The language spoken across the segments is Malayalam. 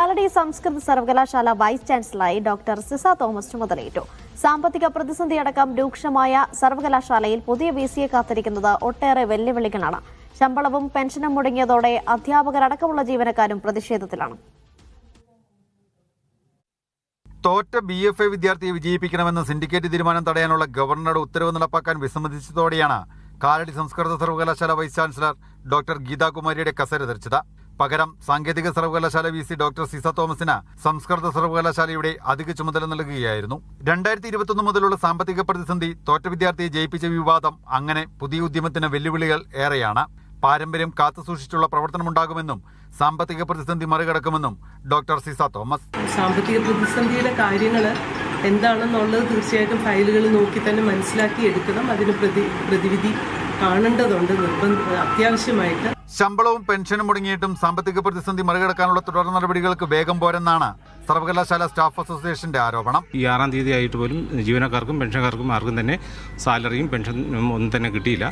കാലടി സംസ്കൃത സർവകലാശാല വൈസ് ചാൻസലറായി ഡോക്ടർ സിസ തോമസ് ചുമതലയേറ്റു. സാമ്പത്തിക പ്രതിസന്ധിയടക്കം രൂക്ഷമായ സർവകലാശാലയിൽ പുതിയ വിസിയെ കാത്തിരിക്കുന്നത് ഒട്ടേറെ വെല്ലുവിളികളാണ്. ശമ്പളവും പെൻഷനും മുടങ്ങിയതോടെ അധ്യാപകരടക്കമുള്ള ജീവനക്കാരും പ്രതിഷേധത്തിലാണ്. തോറ്റ BFA വിദ്യാർത്ഥിയെ വിജയിപ്പിക്കണമെന്ന സിൻഡിക്കേറ്റ് തീരുമാനം തടയാനുള്ള ഗവർണറുടെ ഉത്തരവ് നടപ്പാക്കാൻ വിസമ്മതിച്ചതോടെയാണ് കാലടി സംസ്കൃത സർവകലാശാല വൈസ് ചാൻസലർ ഡോക്ടർ ഗീതാകുമാരിയുടെ കസേര തെറിച്ചത്. പകരം സാങ്കേതിക സർവകലാശാല VC ഡോക്ടർ സിസ തോമസിന് സംസ്കൃത സർവകലാശാലയുടെ അധിക ചുമതല നൽകുകയായിരുന്നു. 2021 മുതലുള്ള സാമ്പത്തിക പ്രതിസന്ധി, തോറ്റ വിദ്യാർത്ഥിയെ ജയിപ്പിച്ച വിവാദം, അങ്ങനെ പുതിയ ഉദ്യമത്തിന് വെല്ലുവിളികൾ ഏറെയാണ്. പാരമ്പര്യം കാത്തുസൂക്ഷിച്ചുള്ള പ്രവർത്തനമുണ്ടാകുമെന്നും സാമ്പത്തിക പ്രതിസന്ധി മറികടക്കുമെന്നും ഡോക്ടർ സിസ തോമസ്. സാമ്പത്തിക പ്രതിസന്ധിയുടെ കാര്യങ്ങൾ എന്താണെന്നുള്ളത് തീർച്ചയായിട്ടും ഫയലുകൾ നോക്കി തന്നെ മനസ്സിലാക്കി എടുക്കണം. അതിന് പ്രതിവിധി കാണേണ്ടതുണ്ട്, അത്യാവശ്യമായിട്ട്. ശമ്പളവും പെൻഷനും മുടങ്ങിയിട്ടും സാമ്പത്തിക പ്രതിസന്ധി മറികടക്കാനുള്ള തുടർ നടപടികൾക്ക് വേഗം പോരെന്നാണ് സർവകലാശാല സ്റ്റാഫ് അസോസിയേഷന്റെ ആരോപണം. ഈ 6-ാം തീയതി ആയിട്ട് പോലും ജീവനക്കാർക്കും പെൻഷൻകാർക്കും ആർക്കും തന്നെ സാലറിയും പെൻഷനും ഒന്നും തന്നെ കിട്ടിയില്ല.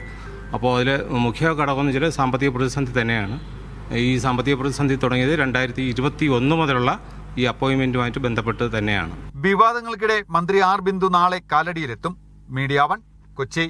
അപ്പോൾ അതിൽ മുഖ്യ ഘടകം എന്ന് വെച്ചാൽ സാമ്പത്തിക പ്രതിസന്ധി തന്നെയാണ്. ഈ സാമ്പത്തിക പ്രതിസന്ധി തുടങ്ങിയത് 2021 മുതലുള്ള ഈ അപ്പോയിന്റ്മെന്റുമായിട്ട് ബന്ധപ്പെട്ട് തന്നെയാണ്. വിവാദങ്ങൾക്കിടെ മന്ത്രി R. ബിന്ദു നാളെ കാലടിയിലെത്തും. മീഡിയ 1 കൊച്ചി.